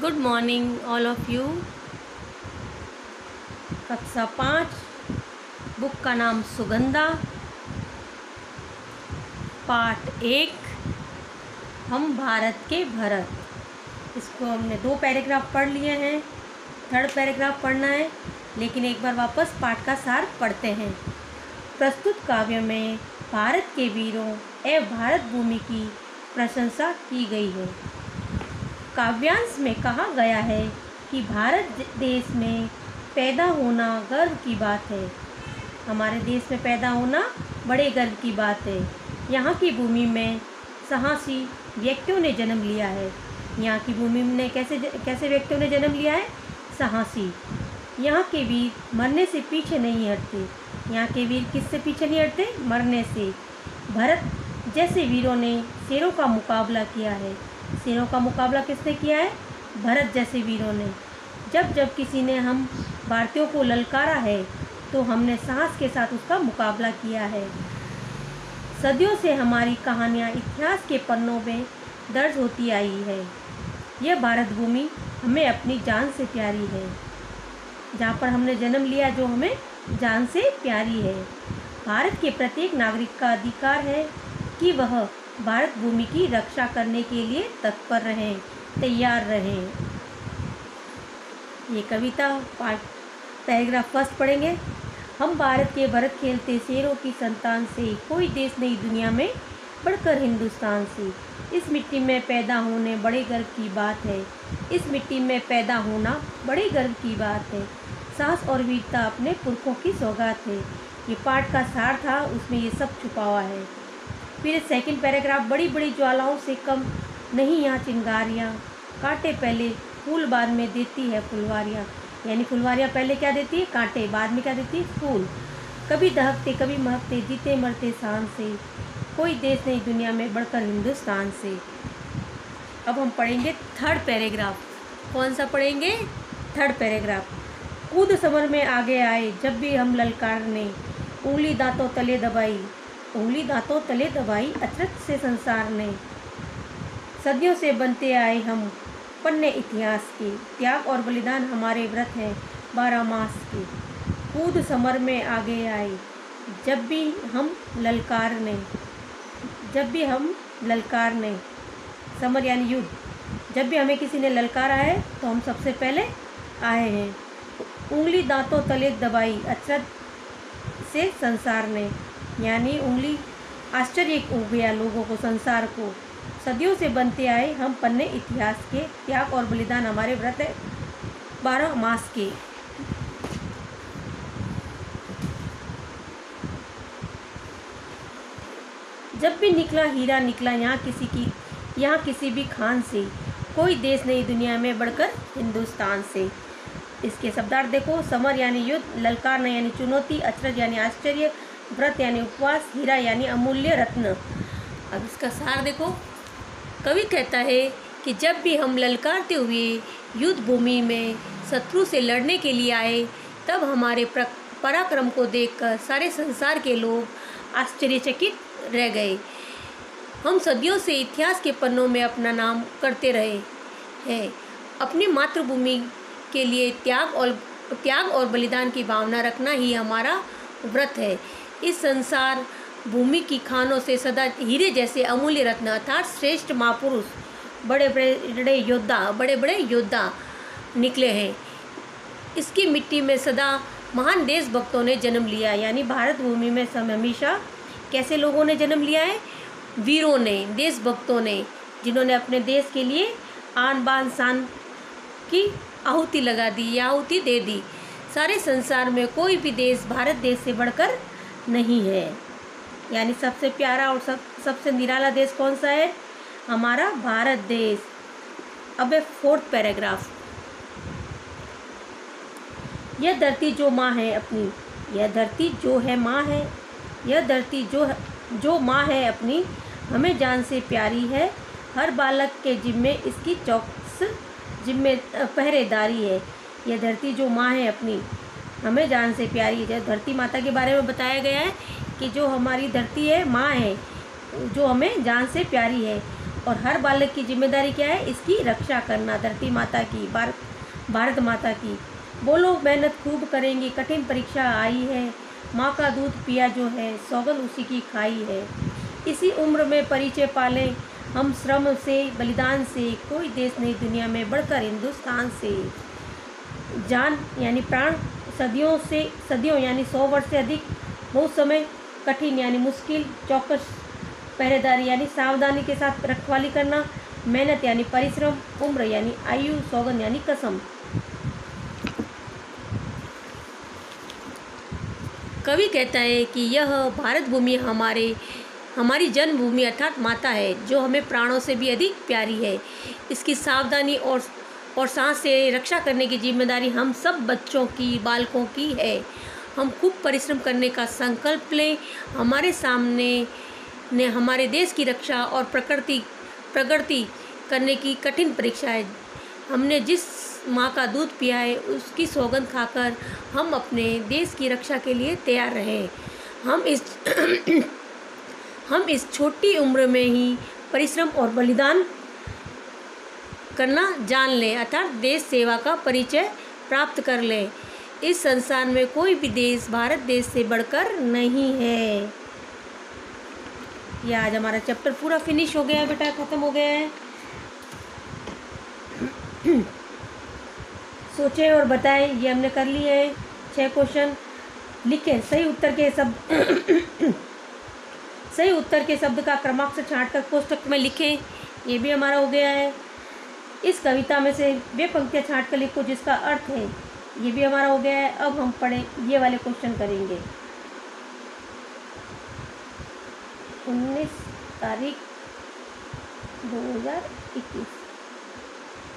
Good morning all of you. कक्षा 5, book का नाम सुगंधा, पार्ट 1, हम भारत के भरत। इसको हमने 2 पैराग्राफ पढ़ लिए हैं, 3rd पैराग्राफ पढ़ना है, लेकिन एक बार वापस पाठ का सार पढ़ते हैं। प्रस्तुत काव्य में भारत के वीरों एवं भारत भूमि की प्रशंसा की गई है। काव्यांश में कहा गया है कि भारत देश में पैदा होना गर्व की बात है। हमारे देश में पैदा होना बड़े गर्व की बात है। यहाँ की भूमि में साहसी व्यक्तियों ने जन्म लिया है। यहाँ की भूमि में कैसे व्यक्तियों ने जन्म लिया है? साहसी। यहाँ के वीर मरने से पीछे नहीं हटते। यहाँ के वीर किससे पीछे नहीं हटते? मरने से। भरत जैसे वीरों ने शेरों का मुकाबला किया है। शेरों का मुकाबला किसने किया है? भरत जैसे वीरों ने। जब जब किसी ने हम भारतीयों को ललकारा है तो हमने साहस के साथ उसका मुकाबला किया है। सदियों से हमारी कहानियाँ इतिहास के पन्नों में दर्ज होती आई है। यह भारत भूमि हमें अपनी जान से प्यारी है। जहाँ पर हमने जन्म लिया, जो हमें जान से प्यारी है। भारत के प्रत्येक नागरिक का अधिकार है कि वह भारत भूमि की रक्षा करने के लिए तत्पर रहें, तैयार रहें। ये कविता पैराग्राफ 1 पढ़ेंगे। हम भारत के भरत खेलते शेरों की संतान से, कोई देश नहीं दुनिया में बढ़कर हिंदुस्तान से। इस मिट्टी में पैदा होने बड़े गर्व की बात है। इस मिट्टी में पैदा होना बड़े गर्व की बात है। साहस और वीरता अपने पुरखों की सौगात है। ये पाठ का सार था, उसमें ये सब छुपा हुआ है। फिर 2nd पैराग्राफ, बड़ी बड़ी ज्वालाओं से कम नहीं यहाँ चिंगारियाँ, कांटे पहले फूल बाद में देती है फुलवारियाँ। यानी फुलवारियाँ पहले क्या देती है? कांटे, बाद में क्या देती है? फूल। कभी दहकते कभी महकते, जीते मरते शान से, कोई देश नहीं दुनिया में बढ़कर हिंदुस्तान से। अब हम पढ़ेंगे 3rd पैराग्राफ। कौन सा पढ़ेंगे? 3rd paragraph. कूद समर में आगे आए जब भी हम ललकारने, उंगली दांतों तले दबाई, उंगली दांतों तले दबाई अचरज से संसार ने। सदियों से बनते आए हम पन्ने इतिहास के, त्याग और बलिदान हमारे व्रत हैं 12 मास के। कूद समर में आगे आए जब भी हम ललकारने, जब भी हम ललकारने, समर यानी युद्ध। जब भी हमें किसी ने ललकारा है तो हम सबसे पहले आए हैं। उंगली दांतों तले दबाई अचरज से संसार ने, यानी उंगली आश्चर्य हो गया लोगों को, संसार को। सदियों से बनते आए हम पन्ने इतिहास के, त्याग और बलिदान हमारे व्रत है 12 मास के। जब भी निकला हीरा निकला यहाँ किसी भी खान से, कोई देश नहीं दुनिया में बढ़कर हिंदुस्तान से। इसके शब्दार्थ देखो। समर यानी युद्ध, ललकारना यानी चुनौती, अचरज यानी आश्चर्य, व्रत यानी उपवास, हीरा यानी अमूल्य रत्न। अब इसका सार देखो। कवि कहता है कि जब भी हम ललकारते हुए युद्ध भूमि में शत्रु से लड़ने के लिए आए, तब हमारे पराक्रम को देखकर सारे संसार के लोग आश्चर्यचकित रह गए। हम सदियों से इतिहास के पन्नों में अपना नाम करते रहे हैं। अपनी मातृभूमि के लिए त्याग और बलिदान की भावना रखना ही हमारा व्रत है। इस संसार भूमि की खानों से सदा हीरे जैसे अमूल्य रत्न अर्थात श्रेष्ठ महापुरुष, बड़े बड़े योद्धा निकले हैं। इसकी मिट्टी में सदा महान देशभक्तों ने जन्म लिया। यानी भारत भूमि में हमेशा कैसे लोगों ने जन्म लिया है? वीरों ने, देशभक्तों ने, जिन्होंने अपने देश के लिए आन बान शान की आहुति लगा दी, आहुति दे दी। सारे संसार में कोई भी देश भारत देश से बढ़कर नहीं है। यानी सबसे प्यारा और सबसे निराला देश कौन सा है? हमारा भारत देश। अब 4th पैराग्राफ। यह धरती जो माँ है अपनी, यह धरती जो है माँ है, यह धरती जो माँ है अपनी, हमें जान से प्यारी है। हर बालक के जिम्मे इसकी चौकस जिम्मे पहरेदारी है। यह धरती जो माँ है अपनी, हमें जान से प्यारी है। धरती माता के बारे में बताया गया है कि जो हमारी धरती है माँ है, जो हमें जान से प्यारी है। और हर बालक की जिम्मेदारी क्या है? इसकी रक्षा करना, धरती माता की, भारत माता की। बोलो मेहनत खूब करेंगे, कठिन परीक्षा आई है, माँ का दूध पिया जो है, सौगंध उसी की खाई है। इसी उम्र में परिचय पालें हम श्रम से, बलिदान से, कोई देश नहीं दुनिया में बढ़कर हिंदुस्तान से। जान यानी प्राण, सदियों यानी 100 वर्ष से अधिक, बहुत समय, कठिन यानी मुश्किल, चौकस पहरेदारी यानी सावधानी के साथ रखवाली करना, मेहनत यानी परिश्रम, उम्र यानी आयु, सौगंध यानी कसम। कवि कहता है कि यह भारत भूमि हमारी जन्मभूमि अर्थात माता है, जो हमें प्राणों से भी अधिक प्यारी है। इसकी सावधानी और सांस से रक्षा करने की जिम्मेदारी हम सब बच्चों की, बालकों की है। हम खूब परिश्रम करने का संकल्प लें। हमारे सामने ने हमारे देश की रक्षा और प्रगति करने की कठिन परीक्षा है। हमने जिस माँ का दूध पिया है, उसकी सौगंध खाकर हम अपने देश की रक्षा के लिए तैयार रहें। हम इस छोटी उम्र में ही परिश्रम और बलिदान करना जान लें, अर्थात देश सेवा का परिचय प्राप्त कर लें। इस संसार में कोई भी देश भारत देश से बढ़कर नहीं है। ये आज हमारा चैप्टर पूरा फिनिश हो गया है बेटा, ख़त्म हो गया है। सोचें और बताएं, ये हमने कर लिए हैं 6 क्वेश्चन। लिखें सही उत्तर के शब्द का क्रमांक से छांट कर कोष्टक में लिखें, ये भी हमारा हो गया है। इस कविता में से वे पंक्तियाँ छांट कर लिखो जिसका अर्थ है, ये भी हमारा हो गया है। अब हम पढ़ें, ये वाले क्वेश्चन करेंगे। 19 तारीख 2021,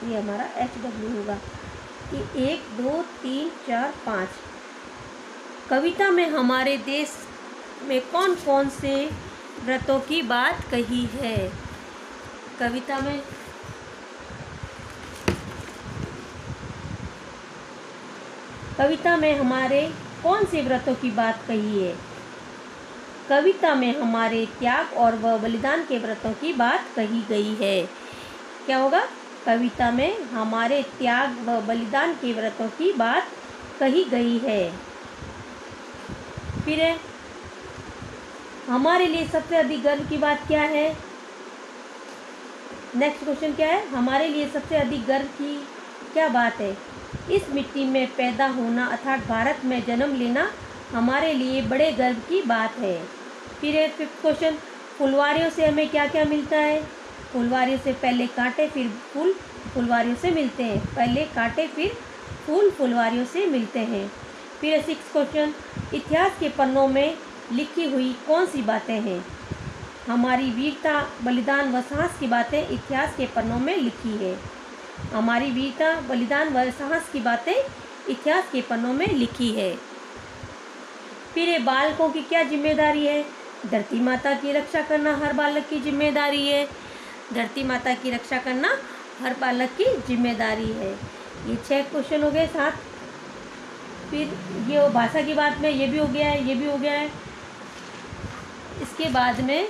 ये हमारा HW होगा कि 1 2 3 4 5। कविता में हमारे देश में कौन कौन से व्रतों की बात कही है? कविता में हमारे कौन से व्रतों की बात कही है? कविता में हमारे त्याग और बलिदान के व्रतों की बात कही गई है। क्या होगा? कविता में हमारे त्याग व बलिदान के व्रतों की बात कही गई है। फिर है, हमारे लिए सबसे अधिक गर्व की बात क्या है? नेक्स्ट क्वेश्चन क्या है? हमारे लिए सबसे अधिक गर्व की क्या बात है? इस मिट्टी में पैदा होना अर्थात भारत में जन्म लेना हमारे लिए बड़े गर्व की बात है। फिर है 5th क्वेश्चन, फुलवारियों से हमें क्या क्या मिलता है? फुलवारियों से पहले कांटे फिर फूल फुलवारियों से मिलते हैं। पहले कांटे फिर फूल फुलवारियों से मिलते हैं। फिर है 6th क्वेश्चन, इतिहास के पन्नों में लिखी हुई कौन सी बातें हैं? हमारी वीरता, बलिदान व साहस की बातें इतिहास के पन्नों में लिखी है। हमारी वीरता, बलिदान व साहस की बातें इतिहास के पन्नों में लिखी है। फिर ये बालकों की क्या जिम्मेदारी है? धरती माता की रक्षा करना हर बालक की जिम्मेदारी है। धरती माता की रक्षा करना हर बालक की जिम्मेदारी है। ये 6 क्वेश्चन हो गए 7। फिर ये भाषा की बात में ये भी हो गया है, ये भी हो गया है। इसके बाद में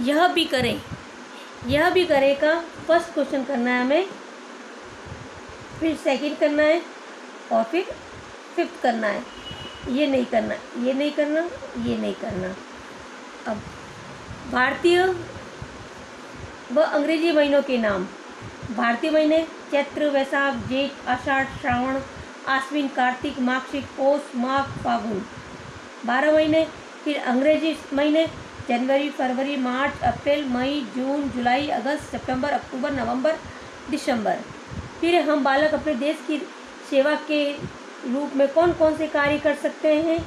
यह भी करें का फर्स्ट क्वेश्चन करना है हमें, फिर सेकंड करना है और फिर 5th करना है। ये नहीं करना, ये नहीं करना, ये नहीं करना। अब भारतीय व अंग्रेजी महीनों के नाम। भारतीय महीने चैत्र, वैशाख, जेठ, आषाढ़, श्रावण, आश्विन, कार्तिक, मार्गशीर, पौष, माघ, फागुन। 12 महीने। फिर अंग्रेजी महीने जनवरी, फरवरी, मार्च, अप्रैल, मई, जून, जुलाई, अगस्त, सितंबर, अक्टूबर, नवंबर, दिसंबर। फिर हम बालक अपने देश की सेवा के रूप में कौन कौन से कार्य कर सकते हैं?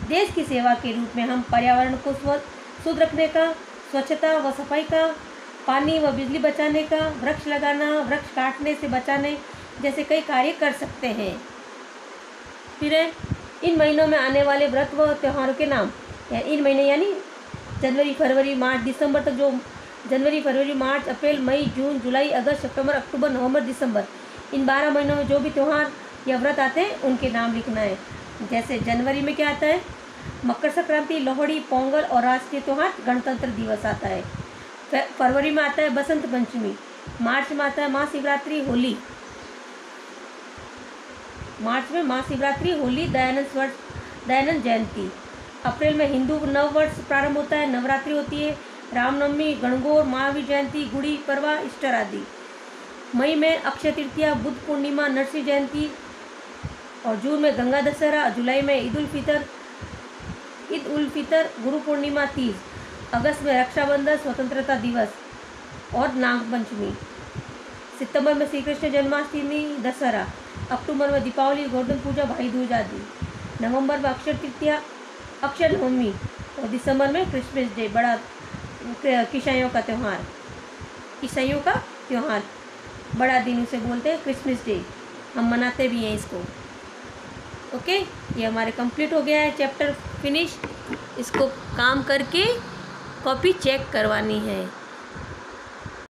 देश की सेवा के रूप में हम पर्यावरण को शुद्ध रखने का, स्वच्छता व सफाई का, पानी व बिजली बचाने का, वृक्ष लगाना, वृक्ष काटने से बचाने जैसे कई कार्य कर सकते हैं। फिर इन महीनों में आने वाले व्रत व त्योहारों के नाम। इन महीने यानी जनवरी, फरवरी, मार्च, दिसंबर तक जो जनवरी, फरवरी, मार्च, अप्रैल, मई, जून, जुलाई, अगस्त, सितंबर, अक्टूबर, नवंबर, दिसंबर, इन 12 महीनों में जो भी त्यौहार या व्रत आते हैं उनके नाम लिखना है। जैसे जनवरी में क्या आता है? मकर संक्रांति, लोहड़ी, पोंगल और राष्ट्रीय त्योहार गणतंत्र दिवस आता है। फरवरी में आता है बसंत पंचमी। मार्च में आता है महाशिवरात्रि, होली। मार्च में महाशिवरात्रि, होली, दयानंद जयंती। अप्रैल में हिंदू नव वर्ष प्रारंभ होता है, नवरात्रि होती है, रामनवमी, गणगौर, महावीर जयंती, गुड़ी पड़वा, ईस्टर आदि। मई में अक्षय तृतीया, बुद्ध पूर्णिमा, नरसिंह जयंती और जून में गंगा दशहरा। जुलाई में ईद उल फितर, गुरु पूर्णिमा, तीज। अगस्त में रक्षाबंधन, स्वतंत्रता दिवस और नागपंचमी। सितंबर में श्री कृष्ण जन्माष्टमी, दशहरा। अक्टूबर में दीपावली, गोवर्धन पूजा, भाई दूज आदि। नवंबर में अक्षय तृतीया, अक्षय नवमी और दिसंबर में क्रिसमस डे, बड़ा ईसाइयों का त्यौहार, बड़ा दिन उसे बोलते हैं क्रिसमस डे। हम मनाते भी हैं इसको। ओके, ये हमारे कंप्लीट हो गया है चैप्टर फिनिश। इसको काम करके कॉपी चेक करवानी है।